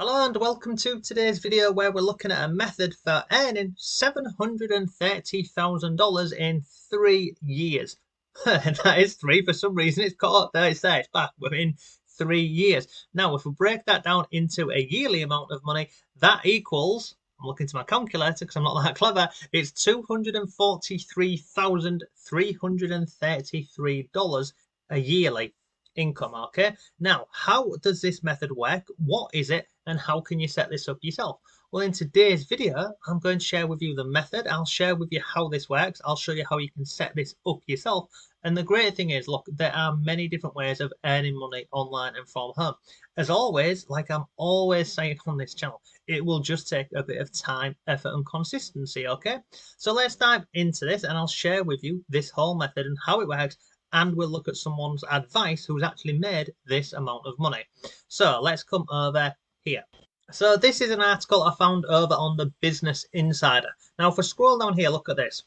Hello and welcome to today's video where we're looking at a method for earning $730,000 in 3 years. That is three, for some reason it's cut up there, it's back within 3 years. Now if we break that down into a yearly amount of money, that equals, I'm looking to my calculator because I'm not that clever, it's $243,333 a yearly income. Okay, now how does this method work, what is it, and how can you set this up yourself? Well, in today's video I'm going to share with you the method. I'll share with you how this works. I'll show you how you can set this up yourself. And the great thing is, look, there are many different ways of earning money online and from home. As always, like I'm always saying on this channel, it will just take a bit of time, effort, and consistency. Okay, so let's dive into this and I'll share with you this whole method and how it works, and we'll look at someone's advice who's actually made this amount of money. So let's come over here. So this is an article I found over on the Business Insider. Now if we scroll down here, look at this.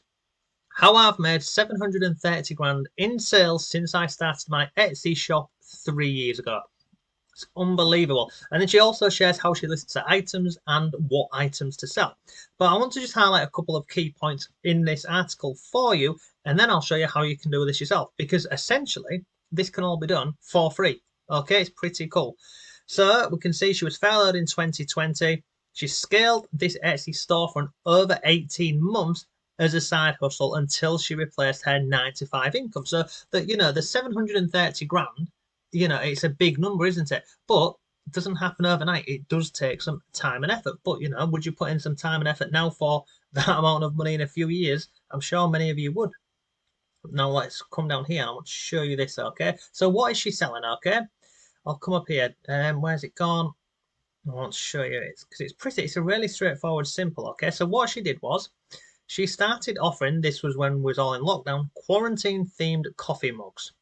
How I've made 730 grand in sales since I started my Etsy shop 3 years ago. It's unbelievable. And then she also shares how she lists her items and what items to sell. But I want to just highlight a couple of key points in this article for you, and then I'll show you how you can do this yourself, because essentially this can all be done for free. Okay, it's pretty cool. So we can see she was furloughed in 2020. She scaled this Etsy store for over 18 months as a side hustle until she replaced her 9 to 5 income. So that, you know, the 730 grand, you know, it's a big number, isn't it? But it doesn't happen overnight. It does take some time and effort. But, you know, would you put in some time and effort now for that amount of money in a few years? I'm sure many of you would. Now let's come down here and I want to show you this, okay? So what is she selling, okay? I'll come up here. Where's it gone? I want to show you it because it's pretty. It's a really straightforward, simple, okay? So what she did was she started offering, this was when we was all in lockdown, quarantine-themed coffee mugs.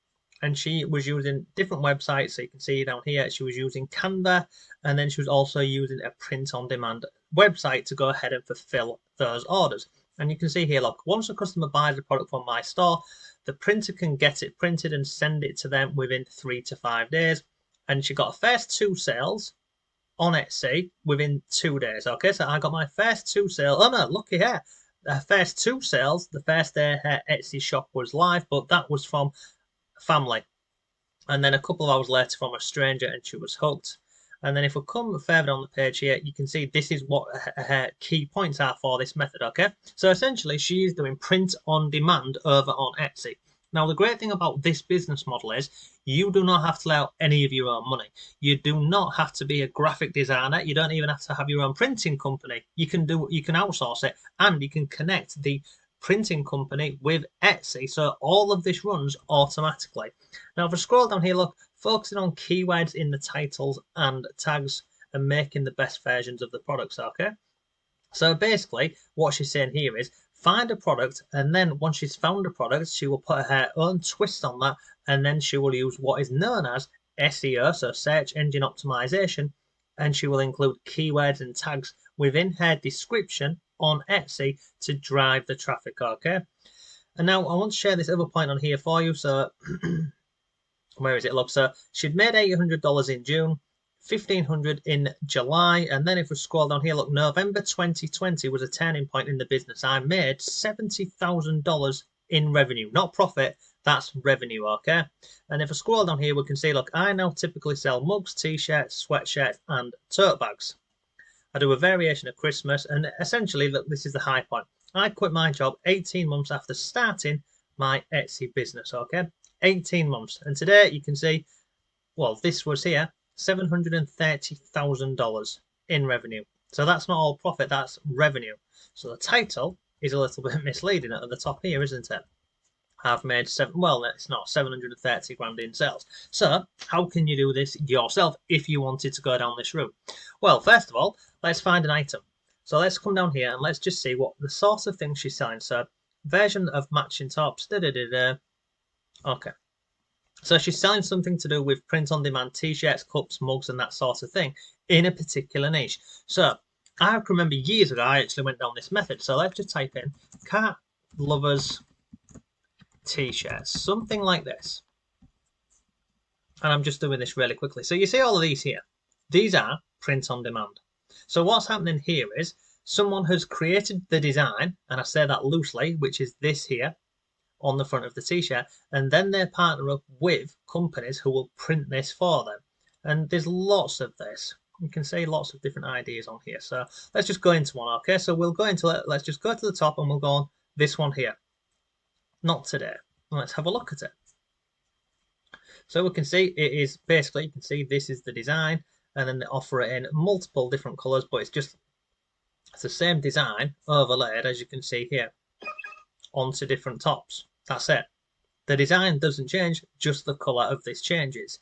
And she was using different websites. So you can see down here, she was using Canva, and then she was also using a print-on-demand website to go ahead and fulfill those orders. And you can see here, look, once a customer buys a product from my store, the printer can get it printed and send it to them within 3 to 5 days. And she got her first 2 sales on Etsy within 2 days. Okay, so I got my first 2 sales. Oh no, looky here. Her first 2 sales, the first day her Etsy shop was live, but that was from family. And then a couple of hours later from a stranger, and she was hooked. And then if we come further on the page here, you can see this is what her key points are for this method, okay? So essentially, she is doing print on demand over on Etsy. Now, the great thing about this business model is you do not have to lay out any of your own money. You do not have to be a graphic designer. You don't even have to have your own printing company. You can outsource it, and you can connect the printing company with Etsy. So all of this runs automatically. Now, if I scroll down here, look, focusing on keywords in the titles and tags and making the best versions of the products, okay? So basically, what she's saying here is find a product, and then once she's found a product, she will put her own twist on that, and then she will use what is known as SEO, so search engine optimization, and she will include keywords and tags within her description on Etsy to drive the traffic, okay? And now I want to share this other point on here for you. So where is it? Look, so she'd made $800 in June, $1,500 in July, and then if we scroll down here, look, November 2020 was a turning point in the business. I made $70,000 in revenue, not profit, that's revenue, okay? And if I scroll down here, we can see, look, I now typically sell mugs, t-shirts, sweatshirts, and tote bags. I do a variation of Christmas, and essentially, look, this is the high point. I quit my job 18 months after starting my Etsy business, okay? 18 months. And today you can see, well, this was here, $730,000 in revenue. So that's not all profit, that's revenue. So the title is a little bit misleading at the top here, isn't it? I've made it's not 730 grand in sales. So how can you do this yourself if you wanted to go down this route? Well, first of all, let's find an item. So let's come down here and let's just see what the sort of thing she's selling. So version of matching tops. Okay. So she's selling something to do with print on demand t-shirts, cups, mugs, and that sort of thing in a particular niche. So I can remember years ago I actually went down this method. So let's just type in cat lovers t-shirts, something like this. And I'm just doing this really quickly. So you see all of these here. These are print on demand. So what's happening here is someone has created the design, and I say that loosely, which is this here on the front of the t-shirt, and then they partner up with companies who will print this for them. And there's lots of this. You can see lots of different ideas on here. So let's just go into one, okay? So we'll go into it. Let's just go to the top and we'll go on this one here. Not today. Let's have a look at it. So we can see it is basically, you can see this is the design, and then they offer it in multiple different colors, but it's the same design overlaid, as you can see here, onto different tops. That's it. The design doesn't change, just the color of this changes.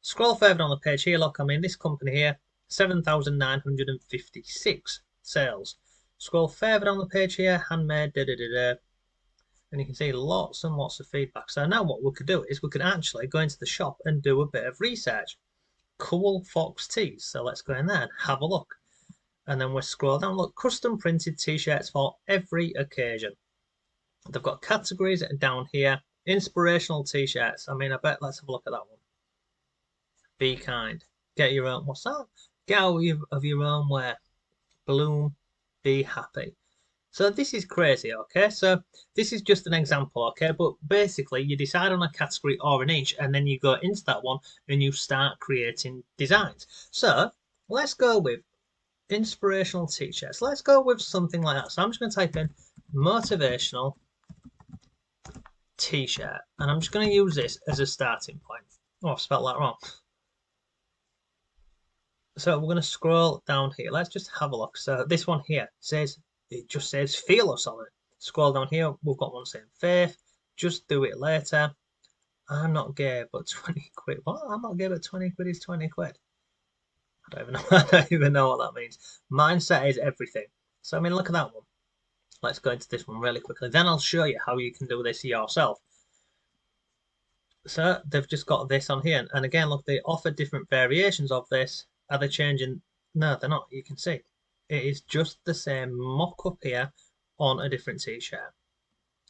Scroll further on the page here, look, I mean, this company here, 7,956 sales. Scroll further on the page here, handmade, and you can see lots and lots of feedback. So now what we could do is we could actually go into the shop and do a bit of research. Cool Fox Tees. So let's go in there and have a look. And then we'll scroll down, look, custom printed t-shirts for every occasion. They've got categories down here. Inspirational t-shirts. I mean, I bet, let's have a look at that one. Be kind. Get your own, what's that? Get out of your own way. Bloom. Be happy. So this is crazy, okay? So this is just an example, okay? But basically, you decide on a category or a niche, and then you go into that one and you start creating designs. So let's go with inspirational t-shirts. Let's go with something like that. So I'm just going to type in motivational t-shirt, and I'm just going to use this as a starting point. Oh, I've spelled that wrong. So we're going to scroll down here. Let's just have a look. So this one here says, it just says feel us on it. Scroll down here, we've got one saying faith, just do it later. I'm not gay, but 20 quid. What? I'm not gay, but 20 quid is 20 quid. I don't even know what that means. Mindset is everything. So I mean, look at that one. Let's go into this one really quickly. Then I'll show you how you can do this yourself. So they've just got this on here. And again, look, they offer different variations of this. Are they changing? No, they're not. You can see. It is just the same mock-up here on a different t-shirt.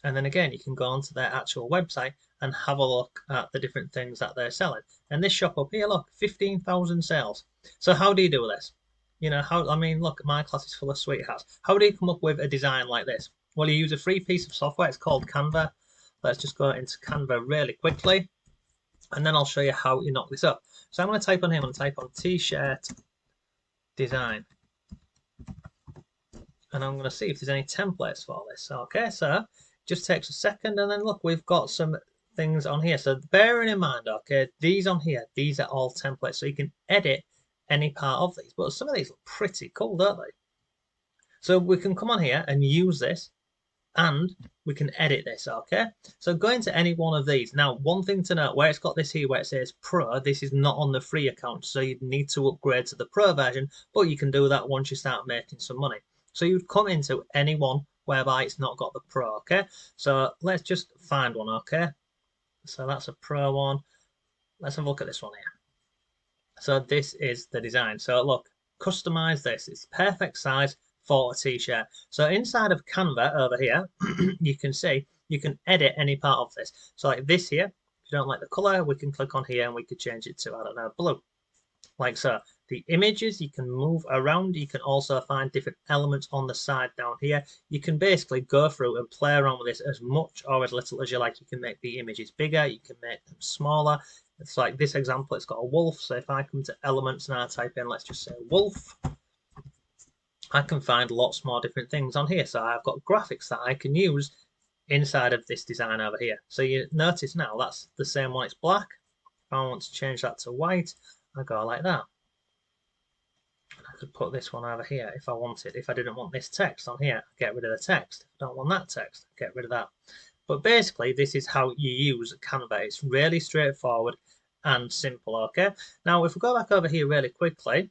And then again, you can go onto their actual website and have a look at the different things that they're selling. And this shop up here, look, 15,000 sales. So how do you do this? You know, how, I mean, look, my class is full of sweethearts. How do you come up with a design like this? Well, you use a free piece of software. It's called Canva. Let's just go into Canva really quickly. And then I'll show you how you knock this up. So I'm going to type on here, I'm going to type on t-shirt design. And I'm going to see if there's any templates for this. Okay, so just takes a second, and then look, we've got some things on here. So bearing in mind, okay, these on here, these are all templates, so you can edit any part of these. But some of these look pretty cool, don't they? So we can come on here and use this, and we can edit this, okay? So go into any one of these. Now, one thing to note, where it's got this here where it says Pro, this is not on the free account, so you'd need to upgrade to the Pro version, but you can do that once you start making some money. So you'd come into any one whereby it's not got the Pro, okay? So let's just find one, okay? So that's a Pro one. Let's have a look at this one here. So this is the design. So look, customize this. It's perfect size for a t-shirt. So inside of Canva over here, you can see you can edit any part of this. So like this here, if you don't like the color, we can click on here and we could change it to, I don't know, blue. Like so. The images you can move around. You can also find different elements on the side down here. You can basically go through and play around with this as much or as little as you like. You can make the images bigger. You can make them smaller. It's like this example, it's got a wolf. So if I come to elements and I type in, let's just say wolf, I can find lots more different things on here. So I've got graphics that I can use inside of this design over here. So you notice now that's the same one. It's black. If I want to change that to white, I go like that. I could put this one over here if I wanted. If I didn't want this text on here, I'd get rid of the text. If I don't want that text, I'd get rid of that. But basically, this is how you use Canva. It's really straightforward and simple, okay? Now, if we go back over here really quickly,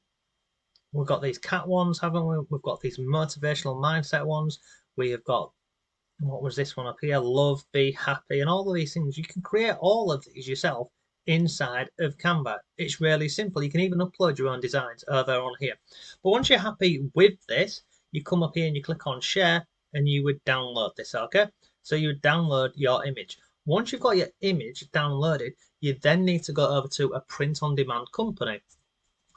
we've got these cat ones, haven't we? We've got these motivational mindset ones. We have got, what was this one up here? Love, be happy, and all of these things. You can create all of these yourself inside of Canva. It's really simple. You can even upload your own designs over on here. But once you're happy with this, you come up here and you click on share and you would download this, okay? So you would download your image. Once you've got your image downloaded, you then need to go over to a print on demand company.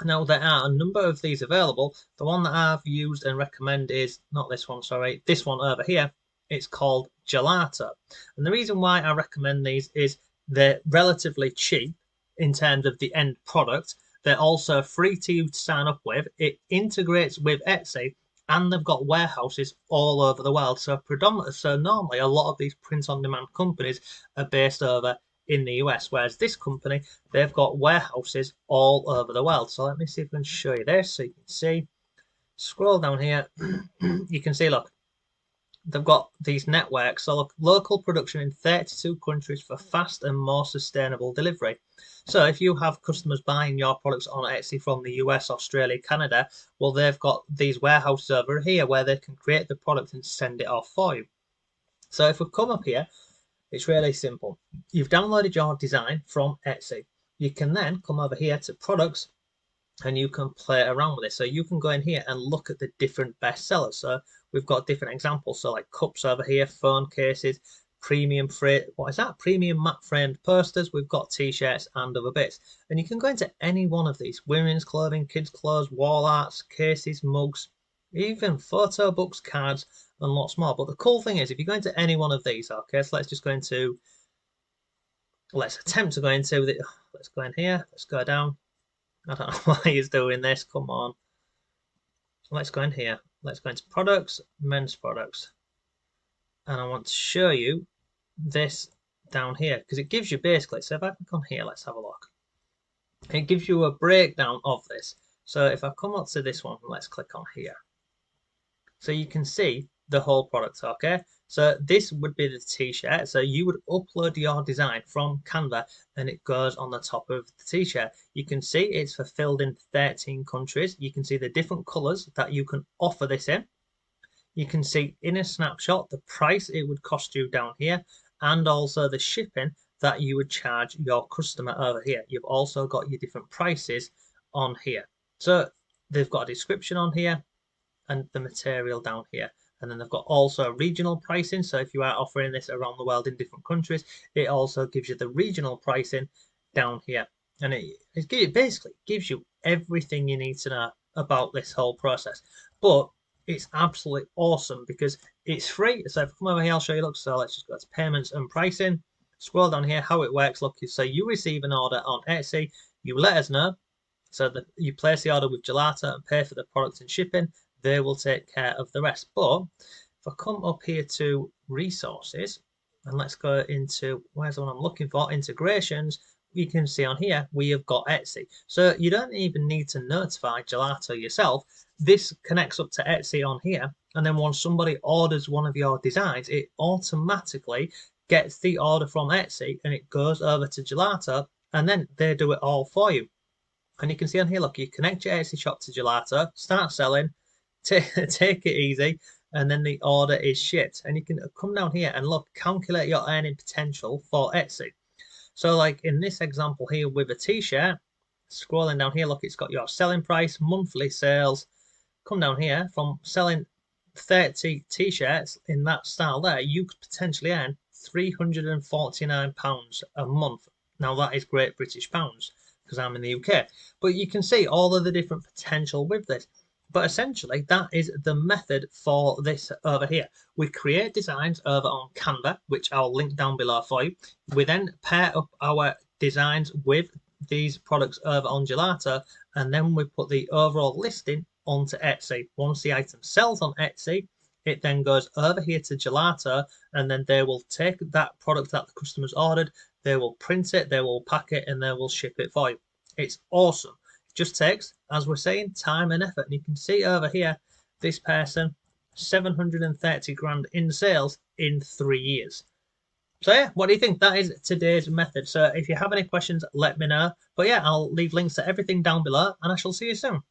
Now, there are a number of these available. The one that I've used and recommend is not this one, sorry, this one over here. It's called Gelato. And the reason why I recommend these is they're relatively cheap in terms of the end product. They're also free to you to sign up with. It integrates with Etsy, and they've got warehouses all over the world. So normally a lot of these print-on-demand companies are based over in the US, whereas this company, they've got warehouses all over the world. So let me see if I can show you this so you can see. Scroll down here, you can see, look, they've got these networks. So look, local production in 32 countries for fast and more sustainable delivery. So if you have customers buying your products on Etsy from the US, Australia, Canada, well, they've got these warehouses over here where they can create the product and send it off for you. So if we come up here, it's really simple. You've downloaded your design from Etsy. You can then come over here to products and you can play around with it. So you can go in here and look at the different bestsellers. So we've got different examples. So like cups over here, phone cases, premium matte framed posters. We've got t-shirts and other bits. And you can go into any one of these: women's clothing, kids clothes, wall arts, cases, mugs, even photo books, cards, and lots more. But the cool thing is, if you go into any one of these, okay, so let's attempt to go into the, let's go in here, let's go down. I don't know why he's doing this, come on. Let's go in here, let's go into products, men's products. And I want to show you this down here, because it gives you basically, so if I click on here, let's have a look. It gives you a breakdown of this. So if I come up to this one, let's click on here. So you can see the whole product, okay? So this would be the t-shirt. So you would upload your design from Canva and it goes on the top of the t-shirt. You can see it's fulfilled in 13 countries. You can see the different colors that you can offer this in. You can see in a snapshot the price it would cost you down here, and also the shipping that you would charge your customer over here. You've also got your different prices on here. So they've got a description on here and the material down here. And then they've got also regional pricing. So if you are offering this around the world in different countries, it also gives you the regional pricing down here. And it basically gives you everything you need to know about this whole process. But it's absolutely awesome because it's free. So if I come over here, I'll show you. Look, so let's just go to payments and pricing. Scroll down here, how it works. Look, so you receive an order on Etsy, you let us know. So that you place the order with Gelato and pay for the product and shipping. They will take care of the rest. But if I come up here to resources and let's go into, where's the one I'm looking for, integrations, you can see on here we have got Etsy. So you don't even need to notify Gelato yourself. This connects up to Etsy on here, and then once somebody orders one of your designs, it automatically gets the order from Etsy and it goes over to Gelato, and then they do it all for you. And you can see on here, look, you connect your Etsy shop to Gelato, start selling, take it easy, and then the order is shipped. And you can come down here and look, calculate your earning potential for Etsy. So like in this example here with a t-shirt, scrolling down here, look, it's got your selling price, monthly sales. Come down here, from selling 30 t-shirts in that style there, you could potentially earn £349 a month. Now that is Great British pounds because I'm in the UK. But you can see all of the different potential with this. But essentially, that is the method for this over here. We create designs over on Canva, which I'll link down below for you. We then pair up our designs with these products over on Gelato, and then we put the overall listing onto Etsy. Once the item sells on Etsy, it then goes over here to Gelato, and then they will take that product that the customer's ordered, they will print it, they will pack it, and they will ship it for you. It's awesome. It just takes, as we're saying, time and effort. And you can see over here, this person, 730 grand in sales in 3 years. So yeah, what do you think? That is today's method. So if you have any questions, let me know. But yeah, I'll leave links to everything down below, and I shall see you soon.